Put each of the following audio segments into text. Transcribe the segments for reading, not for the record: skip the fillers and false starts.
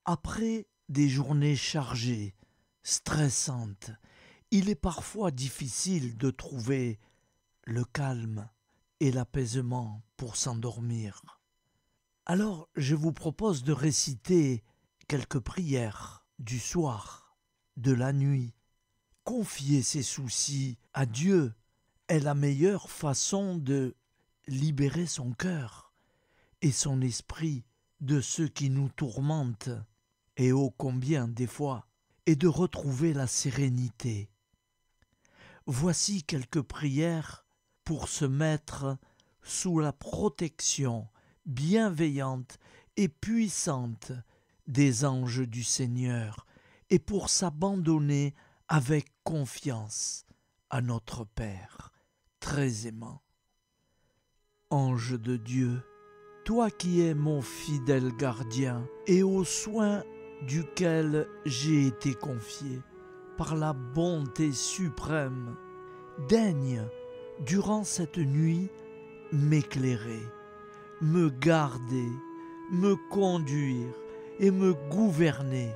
Après des journées chargées, stressantes, il est parfois difficile de trouver le calme et l'apaisement pour s'endormir. Alors je vous propose de réciter quelques prières du soir, de la nuit. Confier ses soucis à Dieu est la meilleure façon de libérer son cœur et son esprit de ceux qui nous tourmentent, et ô combien des fois, et de retrouver la sérénité. Voici quelques prières pour se mettre sous la protection bienveillante et puissante des anges du Seigneur et pour s'abandonner avec confiance à notre Père très aimant. Ange de Dieu, toi qui es mon fidèle gardien et aux soins duquel j'ai été confié par la bonté suprême, daigne, durant cette nuit, m'éclairer, me garder, me conduire et me gouverner.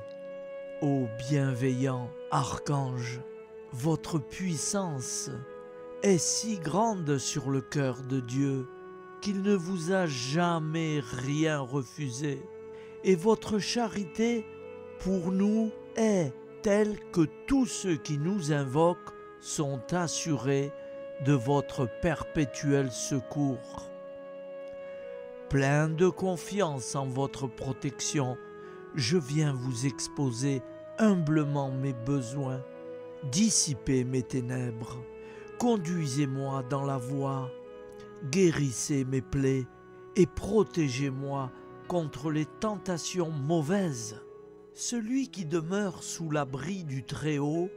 Ô bienveillant archange, votre puissance est si grande sur le cœur de Dieu qu'il ne vous a jamais rien refusé, et votre charité pour nous est telle que tous ceux qui nous invoquent sont assurés de votre perpétuel secours. Plein de confiance en votre protection, je viens vous exposer humblement mes besoins, dissipez mes ténèbres, conduisez-moi dans la voie, guérissez mes plaies et protégez-moi contre les tentations mauvaises. Celui qui demeure sous l'abri du Très-Haut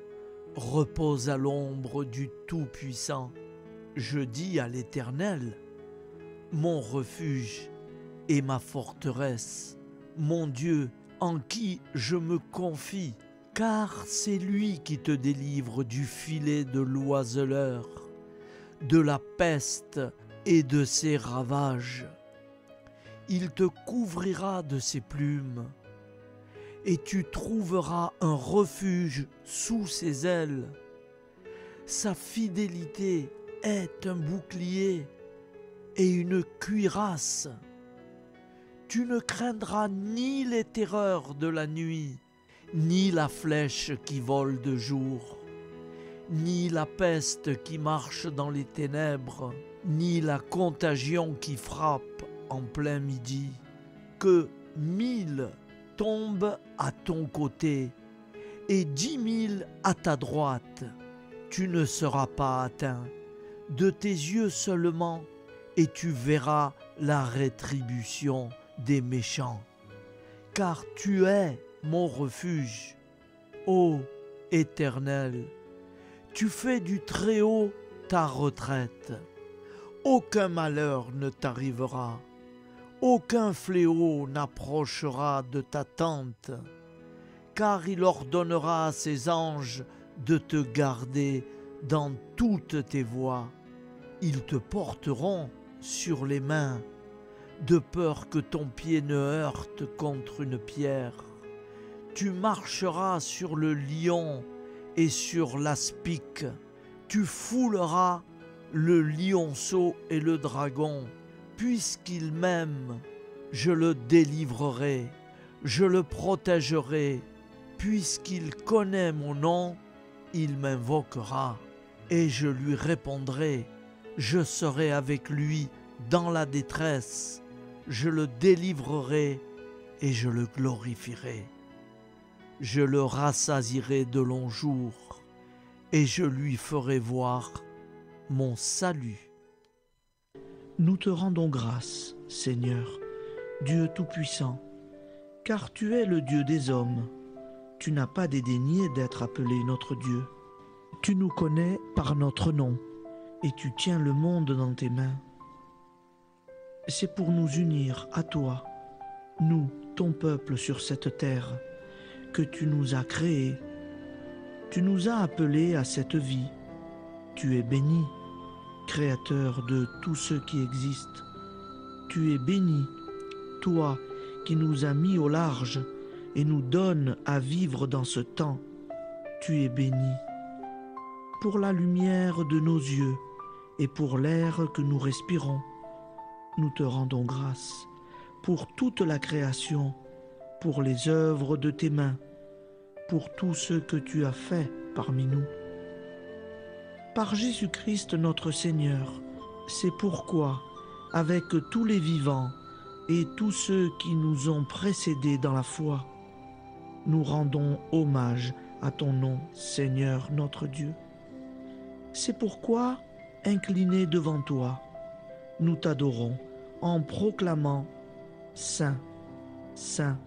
repose à l'ombre du Tout-Puissant. Je dis à l'Éternel, mon refuge et ma forteresse, mon Dieu en qui je me confie, car c'est lui qui te délivre du filet de l'oiseleur, de la peste et de ses ravages. Il te couvrira de ses plumes, et tu trouveras un refuge sous ses ailes. Sa fidélité est un bouclier et une cuirasse. Tu ne craindras ni les terreurs de la nuit, ni la flèche qui vole de jour, ni la peste qui marche dans les ténèbres, ni la contagion qui frappe en plein midi. Que 1000 tombent à ton côté et 10 000 à ta droite, tu ne seras pas atteint. De tes yeux seulement, et tu verras la rétribution des méchants. Car tu es mon refuge, ô Éternel. Tu fais du Très-Haut ta retraite. Aucun malheur ne t'arrivera. Aucun fléau n'approchera de ta tente, car il ordonnera à ses anges de te garder dans toutes tes voies. Ils te porteront sur les mains, de peur que ton pied ne heurte contre une pierre. Tu marcheras sur le lion et sur l'aspic. Tu fouleras le lionceau et le dragon. Puisqu'il m'aime, je le délivrerai, je le protégerai. Puisqu'il connaît mon nom, il m'invoquera, et je lui répondrai. Je serai avec lui dans la détresse, je le délivrerai et je le glorifierai. Je le rassasierai de longs jours, et je lui ferai voir mon salut. Nous te rendons grâce, Seigneur, Dieu Tout-Puissant, car tu es le Dieu des hommes. Tu n'as pas dédaigné d'être appelé notre Dieu. Tu nous connais par notre nom, et tu tiens le monde dans tes mains. C'est pour nous unir à toi, nous, ton peuple sur cette terre, que tu nous as créés. Tu nous as appelés à cette vie. Tu es béni, Créateur de tout ce qui existe. Tu es béni, toi qui nous as mis au large et nous donne à vivre dans ce temps. Tu es béni. Pour la lumière de nos yeux et pour l'air que nous respirons, nous te rendons grâce. Pour toute la création, pour les œuvres de tes mains, pour tout ce que tu as fait parmi nous. Par Jésus-Christ notre Seigneur, c'est pourquoi, avec tous les vivants et tous ceux qui nous ont précédés dans la foi, nous rendons hommage à ton nom, Seigneur notre Dieu. C'est pourquoi, inclinés devant toi, nous t'adorons en proclamant « Saint, Saint,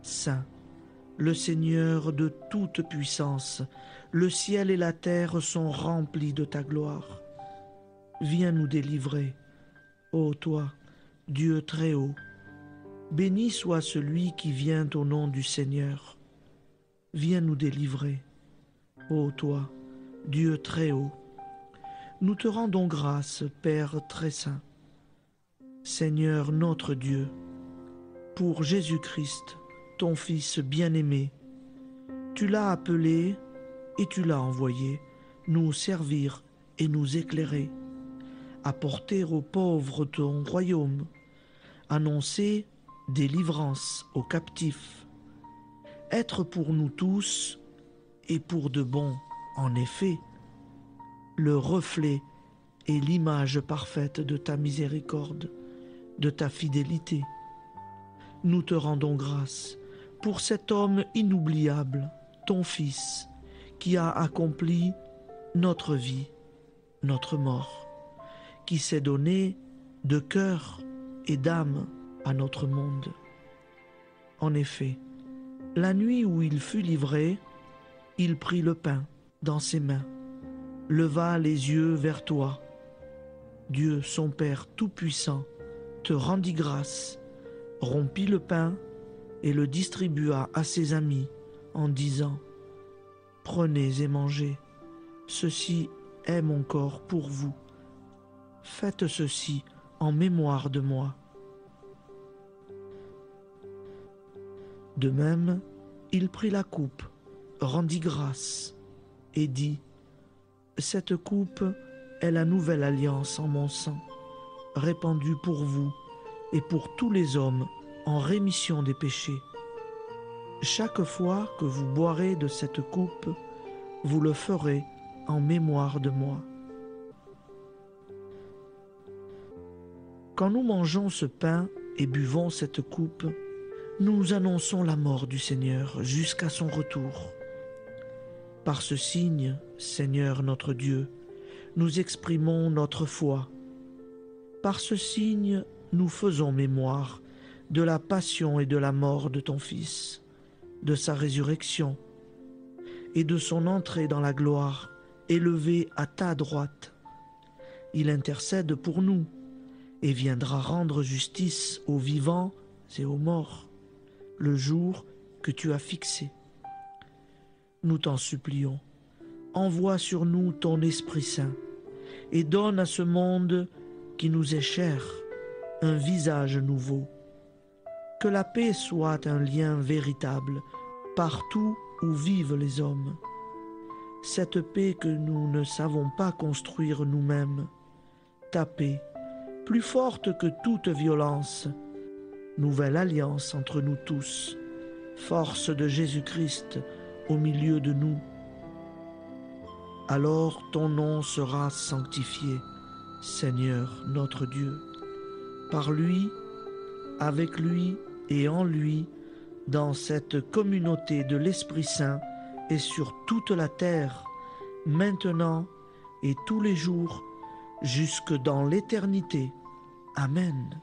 Saint ». Le Seigneur de toute puissance, le ciel et la terre sont remplis de ta gloire. Viens nous délivrer, ô toi, Dieu très haut. Béni soit celui qui vient au nom du Seigneur. Viens nous délivrer, ô toi, Dieu très haut. Nous te rendons grâce, Père très saint. Seigneur notre Dieu, pour Jésus-Christ, ton Fils bien-aimé, tu l'as appelé et tu l'as envoyé nous servir et nous éclairer, apporter aux pauvres ton royaume, annoncer délivrance aux captifs, être pour nous tous et pour de bon, en effet, le reflet et l'image parfaite de ta miséricorde, de ta fidélité. Nous te rendons grâce pour cet homme inoubliable, ton Fils, qui a accompli notre vie, notre mort, qui s'est donné de cœur et d'âme à notre monde. En effet, la nuit où il fut livré, il prit le pain dans ses mains, leva les yeux vers toi. Dieu, son Père Tout-Puissant, te rendit grâce, rompit le pain et le distribua à ses amis en disant « Prenez et mangez, ceci est mon corps pour vous. Faites ceci en mémoire de moi. » De même, il prit la coupe, rendit grâce et dit « Cette coupe est la nouvelle alliance en mon sang, répandue pour vous et pour tous les hommes en rémission des péchés. Chaque fois que vous boirez de cette coupe, vous le ferez en mémoire de moi. » Quand nous mangeons ce pain et buvons cette coupe, nous annonçons la mort du Seigneur jusqu'à son retour. Par ce signe, Seigneur notre Dieu, nous exprimons notre foi. Par ce signe, nous faisons mémoire de la passion et de la mort de ton Fils, de sa résurrection et de son entrée dans la gloire, élevé à ta droite. Il intercède pour nous et viendra rendre justice aux vivants et aux morts, le jour que tu as fixé. Nous t'en supplions, envoie sur nous ton Esprit Saint et donne à ce monde qui nous est cher un visage nouveau. Que la paix soit un lien véritable partout où vivent les hommes. Cette paix que nous ne savons pas construire nous-mêmes, ta paix, plus forte que toute violence, nouvelle alliance entre nous tous, force de Jésus-Christ au milieu de nous. Alors ton nom sera sanctifié, Seigneur notre Dieu. Par lui, avec lui et en lui, dans cette communauté de l'Esprit Saint et sur toute la terre, maintenant et tous les jours, jusque dans l'éternité. Amen.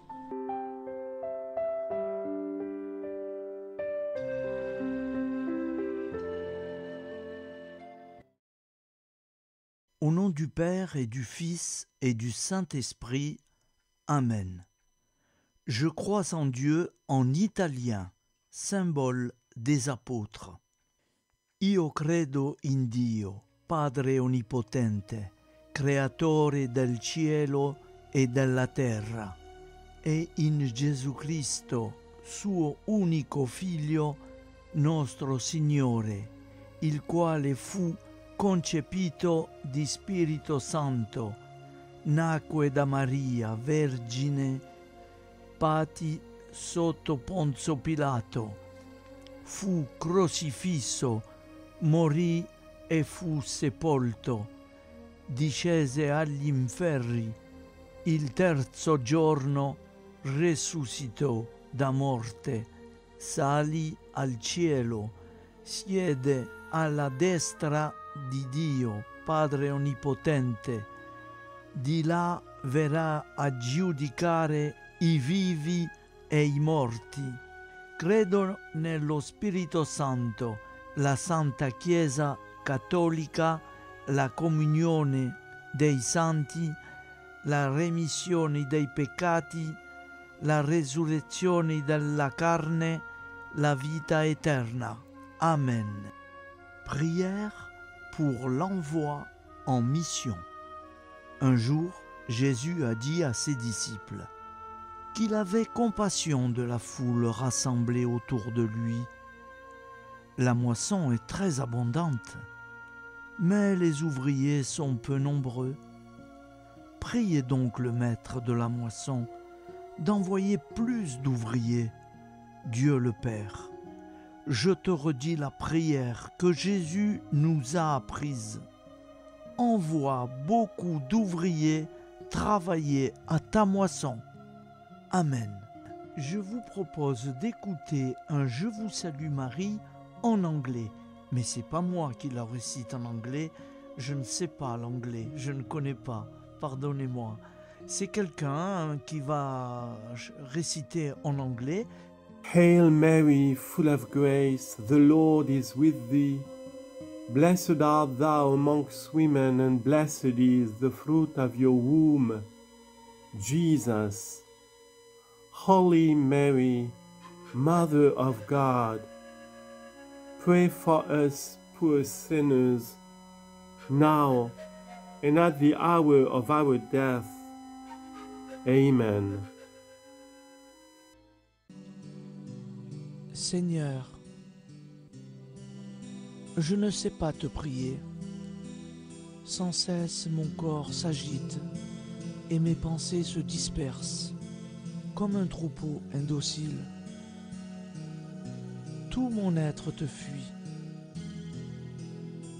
Au nom du Père et du Fils et du Saint-Esprit. Amen. Je crois en Dieu en italien, symbole des apôtres. Io credo in Dio, Padre Onnipotente, Creatore del cielo e della terra, e in Gesù Cristo, suo unico Figlio, nostro Signore, il quale fu concepito di Spirito Santo, nacque da Maria, vergine, patì sotto Ponzio Pilato, fu crocifisso, morì e fu sepolto, discese agli inferni, il terzo giorno resuscitò da morte, salì al cielo, siede alla destra di Dio, Padre Onnipotente, di là verrà a giudicare i vivi e i morti. Credo nello Spirito Santo, la Santa Chiesa Cattolica, la comunione dei santi, la remissione dei peccati, la resurrezione della carne, la vita éternelle. Amen. Prière pour l'envoi en mission. Un jour, Jésus a dit à ses disciples qu'il avait compassion de la foule rassemblée autour de lui. La moisson est très abondante, mais les ouvriers sont peu nombreux. Priez donc le maître de la moisson d'envoyer plus d'ouvriers, Dieu le Père. Je te redis la prière que Jésus nous a apprise. Envoie beaucoup d'ouvriers travailler à ta moisson. Amen. Je vous propose d'écouter un Je vous salue Marie en anglais. Mais c'est pas moi qui la récite en anglais. Je ne sais pas l'anglais. Je ne connais pas. Pardonnez-moi. C'est quelqu'un qui va réciter en anglais. Hail Mary, full of grace, the Lord is with thee. Blessed art thou amongst women, and blessed is the fruit of your womb, Jesus. Holy Mary, Mother of God, pray for us poor sinners, now and at the hour of our death. Amen. Seigneur, je ne sais pas te prier. Sans cesse mon corps s'agite et mes pensées se dispersent comme un troupeau indocile. Tout mon être te fuit.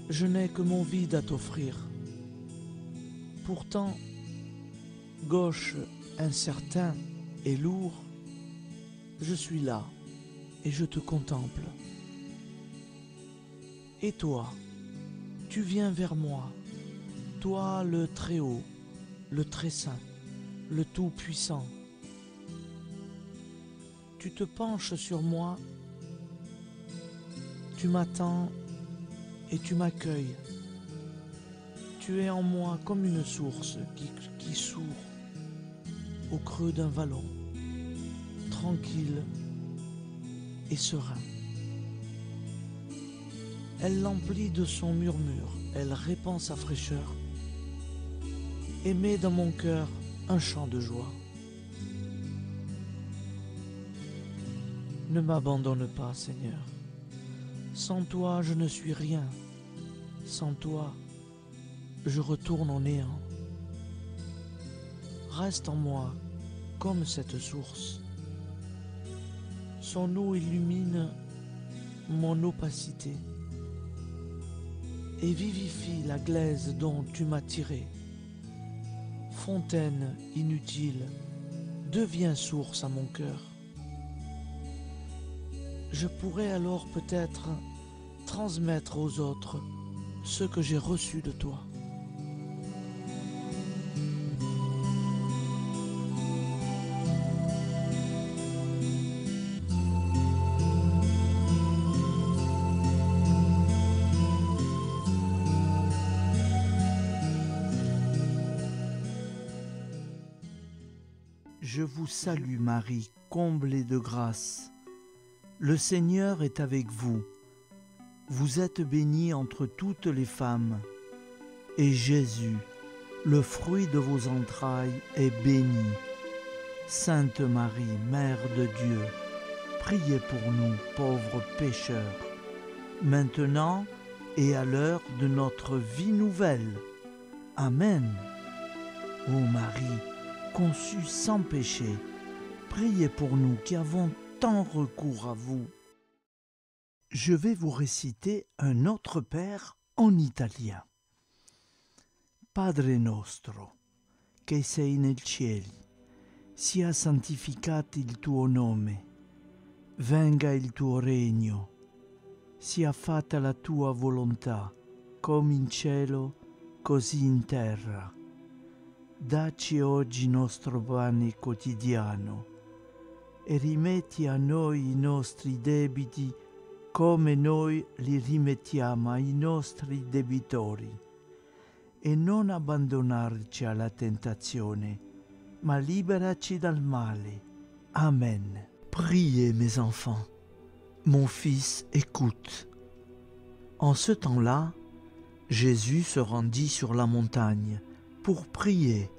Je n'ai que mon vide à t'offrir. Pourtant, gauche, incertain et lourd, je suis là et je te contemple. Et toi, tu viens vers moi, toi le Très-Haut, le Très-Saint, le Tout-Puissant. Tu te penches sur moi, tu m'attends et tu m'accueilles. Tu es en moi comme une source qui sourd au creux d'un vallon, tranquille et serein. Elle l'emplit de son murmure, elle répand sa fraîcheur et met dans mon cœur un chant de joie. Ne m'abandonne pas, Seigneur. Sans toi, je ne suis rien. Sans toi, je retourne au néant. Reste en moi comme cette source. Son eau illumine mon opacité et vivifie la glaise dont tu m'as tiré. Fontaine inutile, deviens source à mon cœur. Je pourrais alors peut-être transmettre aux autres ce que j'ai reçu de toi. Je vous salue Marie, comblée de grâce. Le Seigneur est avec vous. Vous êtes bénie entre toutes les femmes, et Jésus, le fruit de vos entrailles, est béni. Sainte Marie, Mère de Dieu, priez pour nous, pauvres pécheurs, maintenant et à l'heure de notre vie nouvelle. Amen. Ô Marie, conçue sans péché, priez pour nous qui avons tant recours à vous. Je vais vous réciter un autre Père en italien. Padre nostro, che sei nel cieli, sia santificato il tuo nome, venga il tuo regno, sia fatta la tua volontà, come in cielo, così in terra. Dacci oggi il nostro pane quotidiano e rimetti a noi i nostri debiti come noi li rimettiamo ai nostri debitori. E non abbandonarci alla tentazione, ma liberaci dal male. Amen. Priez, mes enfants. Mon fils, écoute. En ce temps-là, Jésus se rendit sur la montagne pour prier,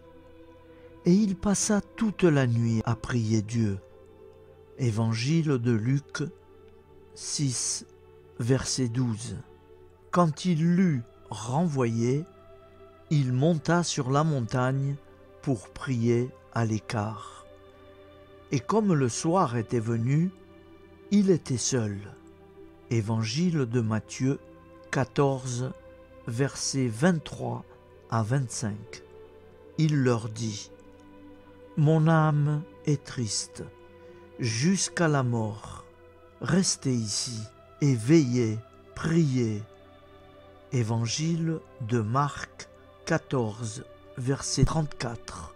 et il passa toute la nuit à prier Dieu. Évangile de Luc 6, verset 12. Quand il l'eut renvoyé, il monta sur la montagne pour prier à l'écart. Et comme le soir était venu, il était seul. Évangile de Matthieu 14, versets 23 à 25. Il leur dit: Mon âme est triste jusqu'à la mort. Restez ici et veillez, priez. Évangile de Marc 14, verset 34.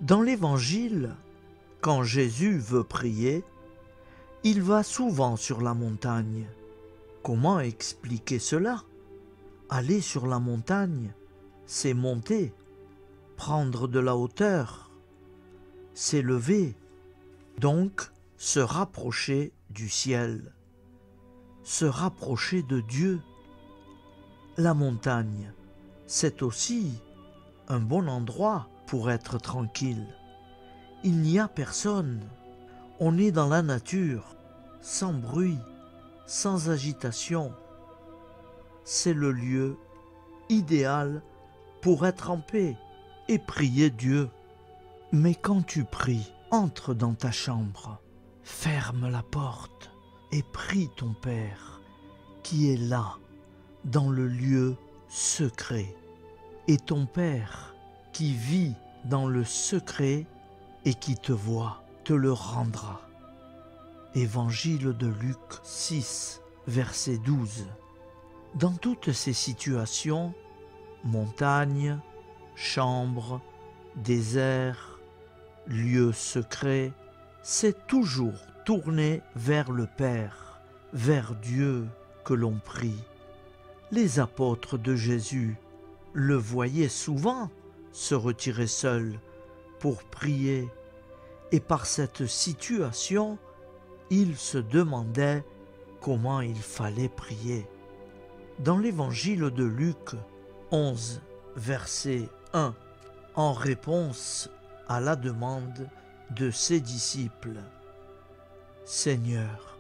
Dans l'Évangile, quand Jésus veut prier, il va souvent sur la montagne. Comment expliquer cela? Aller sur la montagne, c'est monter, prendre de la hauteur, s'élever, donc se rapprocher du ciel, se rapprocher de Dieu. La montagne, c'est aussi un bon endroit pour être tranquille. Il n'y a personne, on est dans la nature, sans bruit, sans agitation. C'est le lieu idéal pour être en paix et prier Dieu. Mais quand tu pries, entre dans ta chambre, ferme la porte et prie ton Père qui est là, dans le lieu secret. Et ton Père qui vit dans le secret et qui te voit, te le rendra. Évangile de Luc 6, verset 12. Dans toutes ces situations, montagne, chambre, désert, lieu secret, c'est toujours tourné vers le Père, vers Dieu que l'on prie. Les apôtres de Jésus le voyaient souvent se retirer seuls pour prier, et par cette situation, ils se demandaient comment il fallait prier. Dans l'Évangile de Luc 11, verset 1, en réponse à la demande de ses disciples, « Seigneur,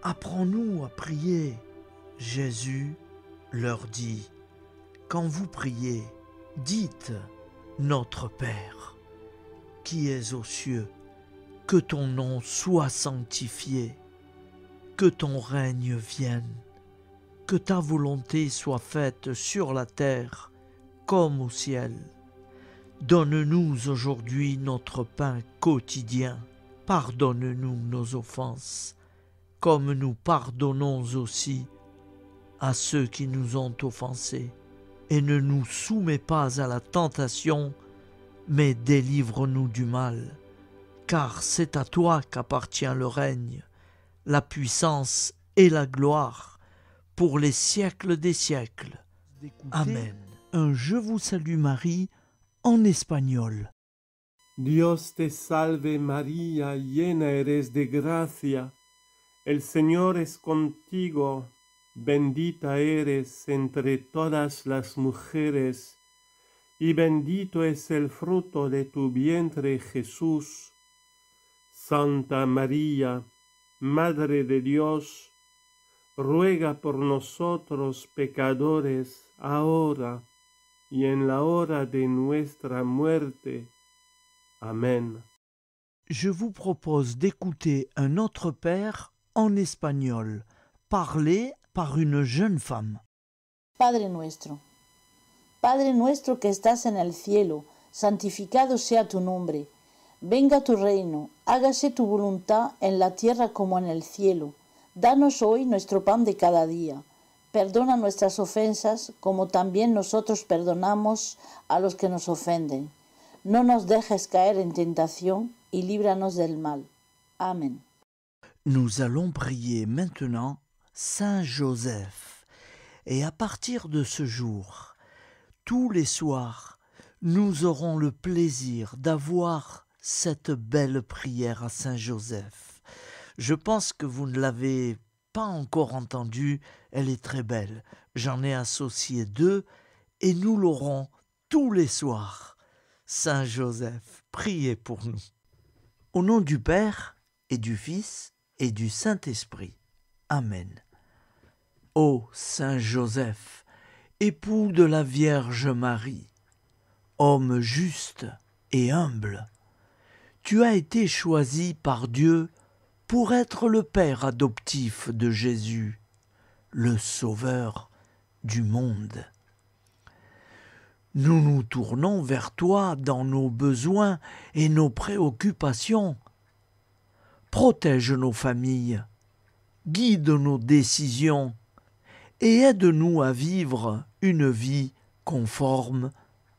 apprends-nous à prier. » Jésus leur dit, « Quand vous priez, dites, Notre Père, qui es aux cieux, que ton nom soit sanctifié, que ton règne vienne, que ta volonté soit faite sur la terre comme au ciel. Donne-nous aujourd'hui notre pain quotidien. Pardonne-nous nos offenses, comme nous pardonnons aussi à ceux qui nous ont offensés. Et ne nous soumets pas à la tentation, mais délivre-nous du mal. Car c'est à toi qu'appartient le règne, la puissance et la gloire, pour les siècles des siècles. Amen. Un Je vous salue Marie en espagnol. Dios te salve María, llena eres de gracia. El Señor es contigo, bendita eres entre todas las mujeres, y bendito es el fruto de tu vientre Jesús. Santa María, Madre de Dios, ruega por nosotros pecadores, ahora y en la hora de nuestra muerte. Amen. Je vous propose d'écouter un autre père en espagnol, parlé par une jeune femme. Padre nuestro que estás en el cielo, santificado sea tu nombre. Venga tu reino, hágase tu voluntad en la tierra como en el cielo. Danos hoy nuestro pan de cada día. Perdona nuestras ofensas como también nosotros perdonamos a los que nos ofenden. No nos dejes caer en tentación y líbranos del mal. Amen. Nous allons prier maintenant Saint Joseph. Et à partir de ce jour, tous les soirs, nous aurons le plaisir d'avoir cette belle prière à Saint Joseph. Je pense que vous ne l'avez pas encore entendue, elle est très belle. J'en ai associé 2 et nous l'aurons tous les soirs. Saint Joseph, priez pour nous. Au nom du Père et du Fils et du Saint-Esprit. Amen. Ô Saint Joseph, époux de la Vierge Marie, homme juste et humble, tu as été choisi par Dieu pour être le père adoptif de Jésus, le Sauveur du monde. Nous nous tournons vers toi dans nos besoins et nos préoccupations. Protège nos familles, guide nos décisions et aide-nous à vivre une vie conforme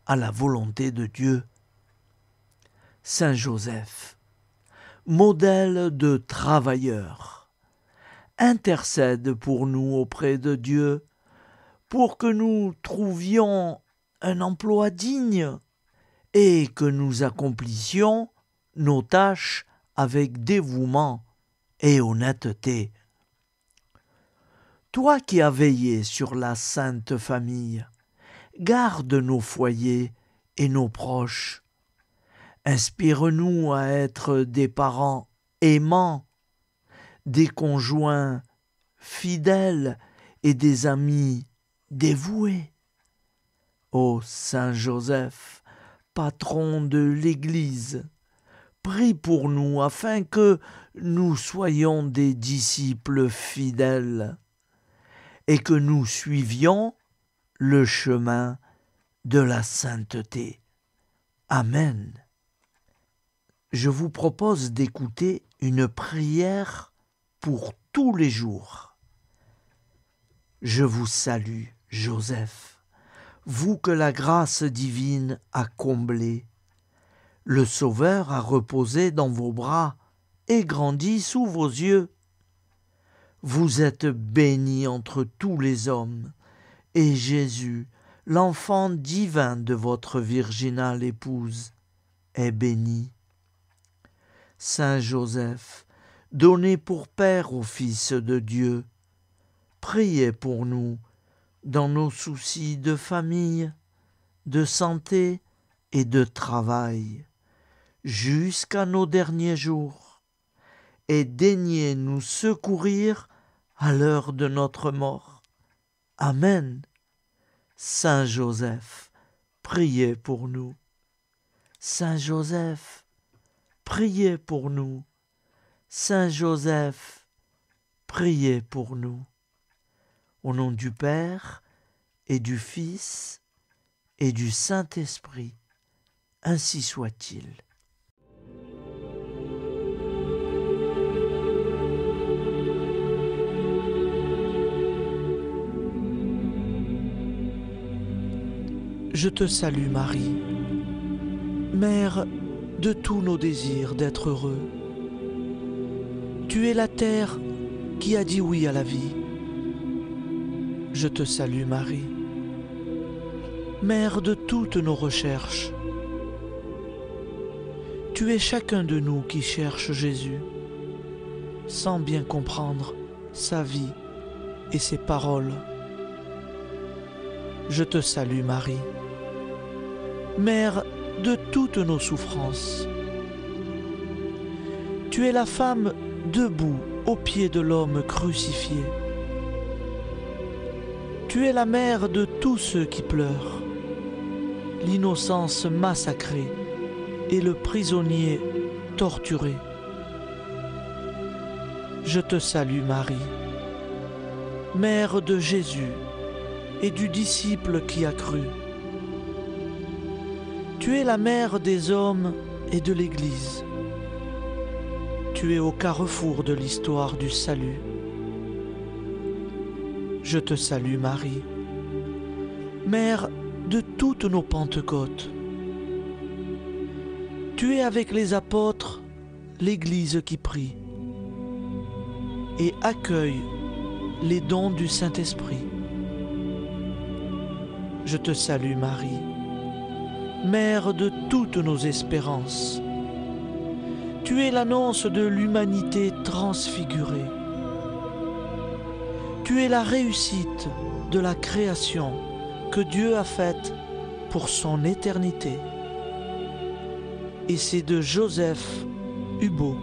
à la volonté de Dieu. Saint Joseph, modèle de travailleur, intercède pour nous auprès de Dieu pour que nous trouvions un emploi digne et que nous accomplissions nos tâches avec dévouement et honnêteté. Toi qui as veillé sur la Sainte Famille, garde nos foyers et nos proches. Inspire-nous à être des parents aimants, des conjoints fidèles et des amis dévoués. Ô Saint Joseph, patron de l'Église, prie pour nous afin que nous soyons des disciples fidèles et que nous suivions le chemin de la sainteté. Amen. Je vous propose d'écouter une prière pour tous les jours. Je vous salue, Joseph, vous que la grâce divine a comblé. Le Sauveur a reposé dans vos bras et grandi sous vos yeux. Vous êtes béni entre tous les hommes, et Jésus, l'enfant divin de votre virginale épouse, est béni. Saint Joseph, donné pour Père au Fils de Dieu, priez pour nous dans nos soucis de famille, de santé et de travail, jusqu'à nos derniers jours, et daignez nous secourir à l'heure de notre mort. Amen. Saint Joseph, priez pour nous. Saint Joseph, priez pour nous. Saint Joseph, priez pour nous. Au nom du Père et du Fils et du Saint-Esprit, ainsi soit-il. Je te salue Marie, Mère de tous nos désirs d'être heureux. Tu es la terre qui a dit oui à la vie. Je te salue Marie, Mère de toutes nos recherches. Tu es chacun de nous qui cherche Jésus, sans bien comprendre sa vie et ses paroles. Je te salue Marie, Mère de toutes nos souffrances. Tu es la femme debout au pied de l'homme crucifié. Tu es la mère de tous ceux qui pleurent, l'innocence massacrée et le prisonnier torturé. Je te salue Marie, mère de Jésus et du disciple qui a cru. Tu es la mère des hommes et de l'Église. Tu es au carrefour de l'histoire du salut. Je te salue Marie, mère de toutes nos Pentecôtes. Tu es avec les apôtres l'Église qui prie et accueille les dons du Saint-Esprit. Je te salue Marie, mère de toutes nos espérances. Tu es l'annonce de l'humanité transfigurée. Tu es la réussite de la création que Dieu a faite pour son éternité. Et c'est de Joseph Hubaut.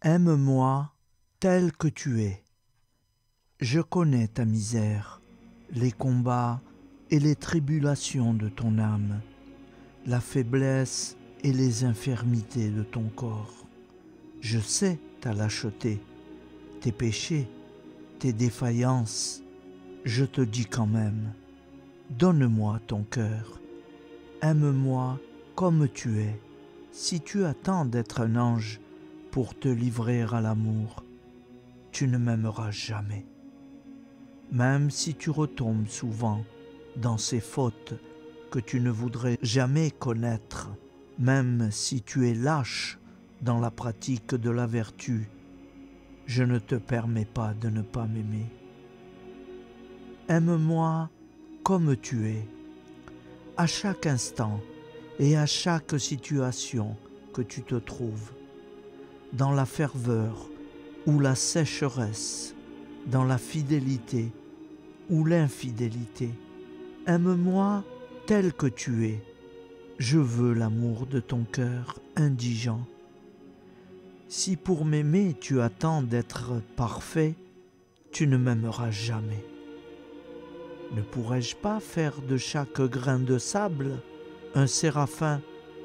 Aime-moi tel que tu es. Je connais ta misère, les combats et les tribulations de ton âme, la faiblesse et les infirmités de ton corps. Je sais ta lâcheté, tes péchés, tes défaillances. Je te dis quand même, donne-moi ton cœur. Aime-moi comme tu es. Si tu attends d'être un ange pour te livrer à l'amour, tu ne m'aimeras jamais. Même si tu retombes souvent dans ces fautes que tu ne voudrais jamais connaître, même si tu es lâche dans la pratique de la vertu, je ne te permets pas de ne pas m'aimer. Aime-moi comme tu es, à chaque instant et à chaque situation que tu te trouves, dans la ferveur ou la sécheresse, dans la fidélité ou l'infidélité. Aime-moi tel que tu es. Je veux l'amour de ton cœur indigent. Si pour m'aimer tu attends d'être parfait, tu ne m'aimeras jamais. Ne pourrais-je pas faire de chaque grain de sable un séraphin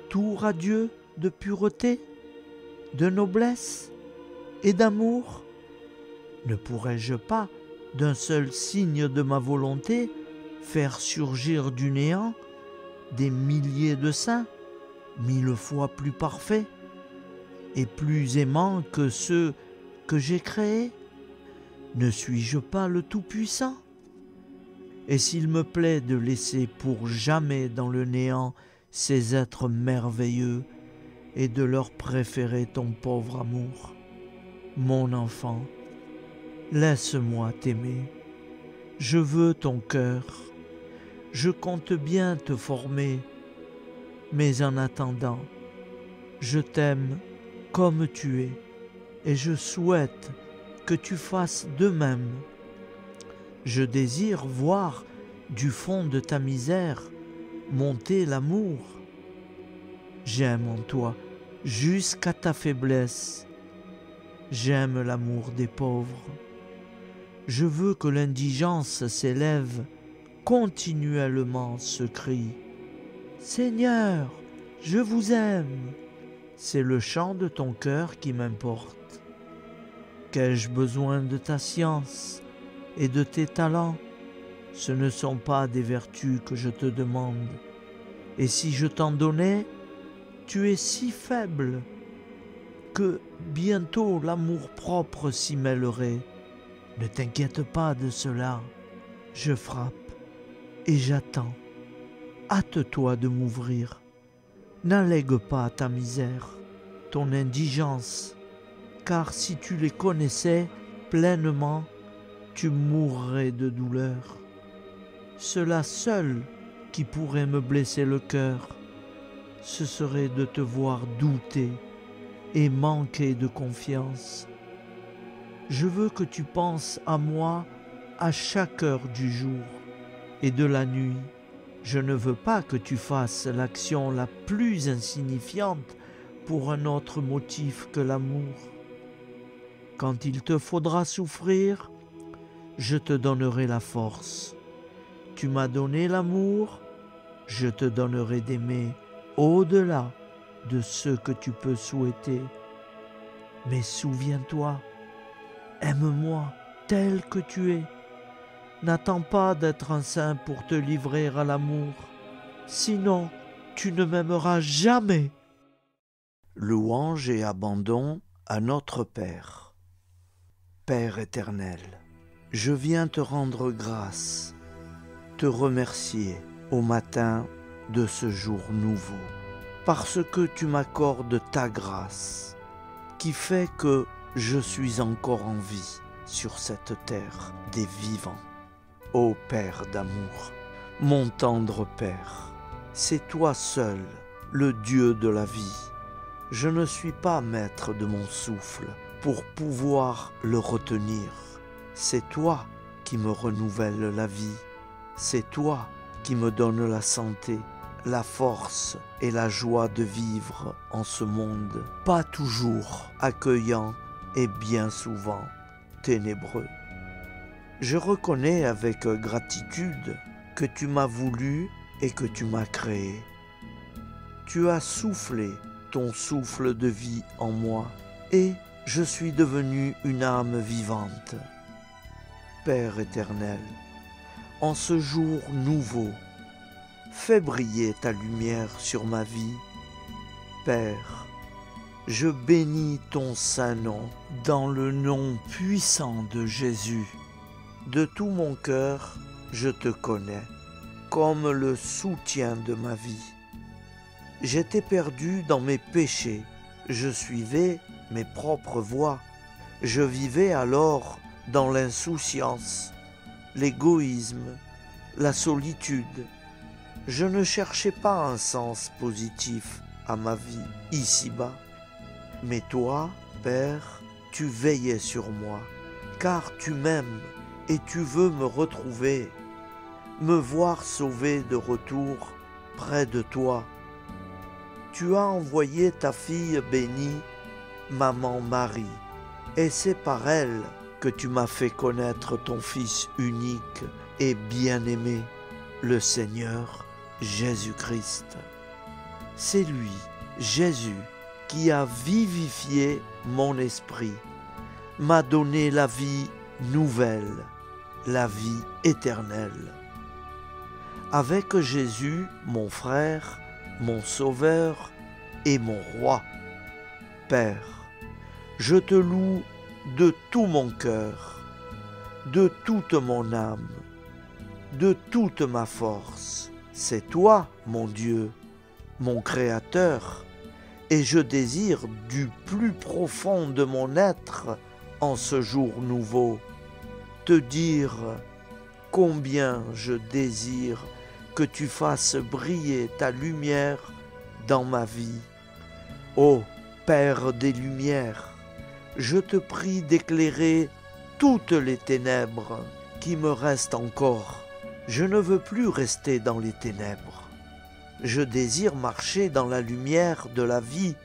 tout radieux de pureté, de noblesse et d'amour? Ne pourrais-je pas, d'un seul signe de ma volonté, faire surgir du néant des milliers de saints, 1000 fois plus parfaits et plus aimants que ceux que j'ai créés? Ne suis-je pas le Tout-Puissant? Et s'il me plaît de laisser pour jamais dans le néant ces êtres merveilleux et de leur préférer ton pauvre amour, mon enfant, laisse-moi t'aimer. Je veux ton cœur. Je compte bien te former. Mais en attendant, je t'aime comme tu es et je souhaite que tu fasses de même. Je désire voir du fond de ta misère monter l'amour. J'aime en toi jusqu'à ta faiblesse. J'aime l'amour des pauvres. Je veux que l'indigence s'élève continuellement ce cri. Seigneur, je vous aime. C'est le chant de ton cœur qui m'importe. Qu'ai-je besoin de ta science et de tes talents? Ce ne sont pas des vertus que je te demande. Et si je t'en donnais, tu es si faible que bientôt l'amour-propre s'y mêlerait. Ne t'inquiète pas de cela. Je frappe et j'attends. Hâte-toi de m'ouvrir. N'allègue pas ta misère, ton indigence, car si tu les connaissais pleinement, tu mourrais de douleur. Cela seul qui pourrait me blesser le cœur, ce serait de te voir douter et manquer de confiance. Je veux que tu penses à moi à chaque heure du jour et de la nuit. Je ne veux pas que tu fasses l'action la plus insignifiante pour un autre motif que l'amour. Quand il te faudra souffrir, je te donnerai la force. Tu m'as donné l'amour, je te donnerai d'aimer au-delà de ce que tu peux souhaiter. Mais souviens-toi, aime-moi tel que tu es. N'attends pas d'être un saint pour te livrer à l'amour, sinon tu ne m'aimeras jamais. Louange et abandon à notre Père. Père éternel, je viens te rendre grâce, te remercier au matin de ce jour nouveau, parce que tu m'accordes ta grâce, qui fait que je suis encore en vie sur cette terre des vivants. Ô Père d'amour, mon tendre Père, c'est toi seul, le Dieu de la vie. Je ne suis pas maître de mon souffle pour pouvoir le retenir. C'est toi qui me renouvelle la vie. C'est toi qui me donne la santé, la force et la joie de vivre en ce monde, pas toujours accueillant et bien souvent ténébreux. Je reconnais avec gratitude que tu m'as voulu et que tu m'as créé. Tu as soufflé ton souffle de vie en moi et je suis devenu une âme vivante. Père éternel, en ce jour nouveau, fais briller ta lumière sur ma vie. Père, je bénis ton saint nom dans le nom puissant de Jésus. De tout mon cœur, je te connais comme le soutien de ma vie. J'étais perdu dans mes péchés, je suivais mes propres voies. Je vivais alors dans l'insouciance, l'égoïsme, la solitude. Je ne cherchais pas un sens positif à ma vie ici-bas. Mais toi, Père, tu veillais sur moi, car tu m'aimes et tu veux me retrouver, me voir sauvé de retour près de toi. Tu as envoyé ta fille bénie, Maman Marie, et c'est par elle que tu m'as fait connaître ton Fils unique et bien-aimé, le Seigneur Jésus-Christ. C'est lui, Jésus, qui a vivifié mon esprit, m'a donné la vie nouvelle, la vie éternelle. Avec Jésus, mon frère, mon sauveur et mon roi, Père, je te loue de tout mon cœur, de toute mon âme, de toute ma force. C'est toi, mon Dieu, mon Créateur, et je désire du plus profond de mon être, en ce jour nouveau, te dire combien je désire que tu fasses briller ta lumière dans ma vie. Ô Père des Lumières, je te prie d'éclairer toutes les ténèbres qui me restent encore. Je ne veux plus rester dans les ténèbres. Je désire marcher dans la lumière de la vie,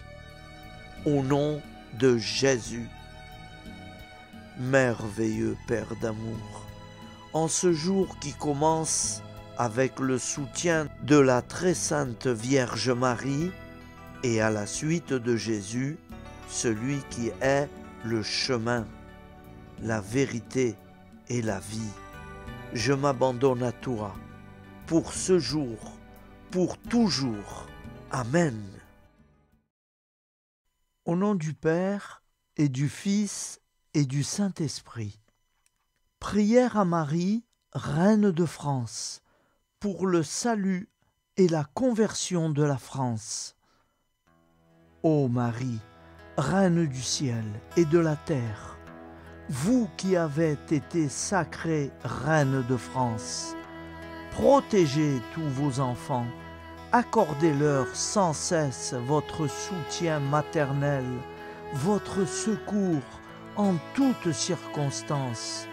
au nom de Jésus. Merveilleux Père d'amour, en ce jour qui commence avec le soutien de la très sainte Vierge Marie et à la suite de Jésus, celui qui est le chemin, la vérité et la vie. Je m'abandonne à toi pour ce jour, pour toujours. Amen. Au nom du Père et du Fils et du Saint-Esprit. Prière à Marie, Reine de France, pour le salut et la conversion de la France. Ô Marie, Reine du ciel et de la terre, vous qui avez été sacrée Reine de France, protégez tous vos enfants, accordez-leur sans cesse votre soutien maternel, votre secours en toutes circonstances.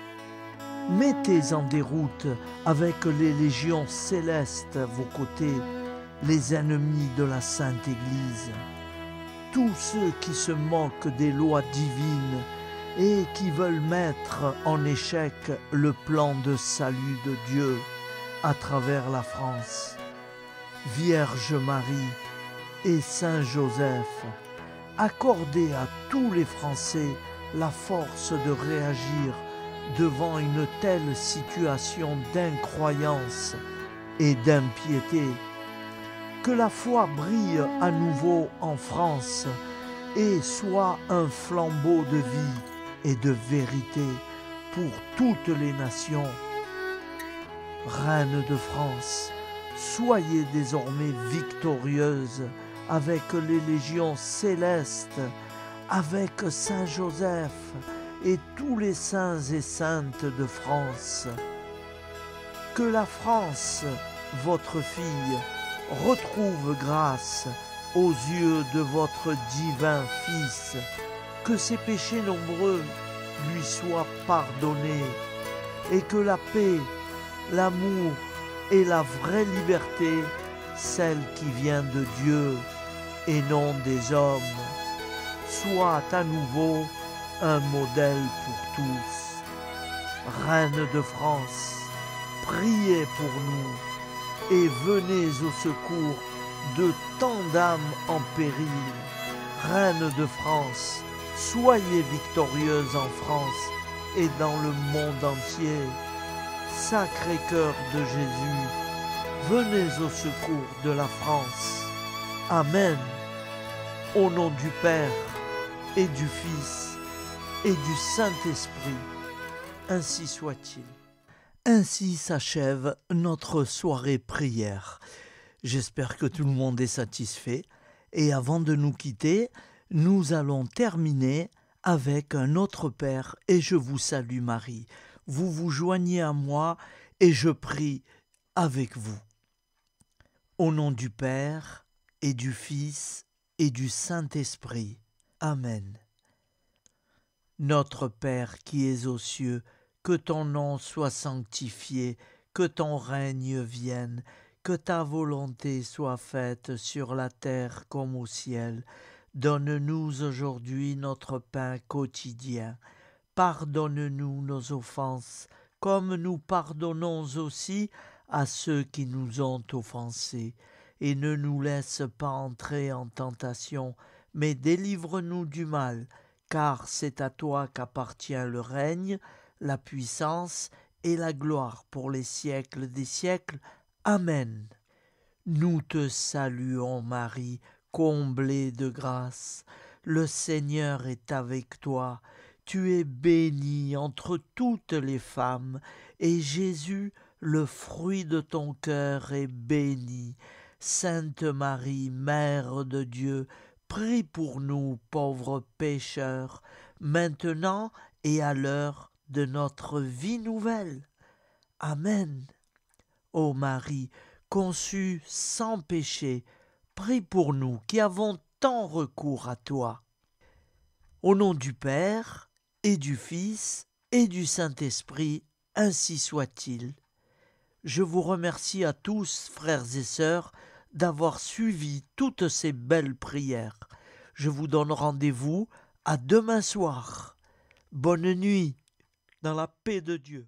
Mettez en déroute avec les légions célestes à vos côtés les ennemis de la Sainte Église, tous ceux qui se moquent des lois divines et qui veulent mettre en échec le plan de salut de Dieu à travers la France. Vierge Marie et Saint Joseph, accordez à tous les Français la force de réagir devant une telle situation d'incroyance et d'impiété. Que la foi brille à nouveau en France et soit un flambeau de vie et de vérité pour toutes les nations. Reine de France, soyez désormais victorieuse avec les légions célestes, avec Saint Joseph et tous les saints et saintes de France. Que la France, votre fille, retrouve grâce aux yeux de votre divin Fils, que ses péchés nombreux lui soient pardonnés et que la paix, l'amour et la vraie liberté, celle qui vient de Dieu et non des hommes, soient à nouveau un modèle pour tous. Reine de France, priez pour nous et venez au secours de tant d'âmes en péril. Reine de France, soyez victorieuse en France et dans le monde entier. Sacré-Cœur de Jésus, venez au secours de la France. Amen. Au nom du Père et du Fils et du Saint-Esprit, ainsi soit-il. Ainsi s'achève notre soirée prière. J'espère que tout le monde est satisfait. Et avant de nous quitter, nous allons terminer avec un autre Père et je vous salue Marie. Vous vous joignez à moi et je prie avec vous. Au nom du Père et du Fils et du Saint-Esprit. Amen. Notre Père qui es aux cieux, que ton nom soit sanctifié, que ton règne vienne, que ta volonté soit faite sur la terre comme au ciel. Donne-nous aujourd'hui notre pain quotidien. Pardonne-nous nos offenses, comme nous pardonnons aussi à ceux qui nous ont offensés. Et ne nous laisse pas entrer en tentation, mais délivre-nous du mal, car c'est à toi qu'appartient le règne, la puissance et la gloire pour les siècles des siècles. Amen. Nous te saluons Marie, comblée de grâce. Le Seigneur est avec toi. Tu es bénie entre toutes les femmes, et Jésus, le fruit de ton cœur, est béni. Sainte Marie, Mère de Dieu, prie pour nous pauvres pécheurs, maintenant et à l'heure de notre vie nouvelle. Amen. Ô Marie, conçue sans péché, prie pour nous qui avons tant recours à toi. Au nom du Père et du Fils et du Saint-Esprit, ainsi soit-il. Je vous remercie à tous, frères et sœurs, d'avoir suivi toutes ces belles prières. Je vous donne rendez-vous à demain soir. Bonne nuit, dans la paix de Dieu.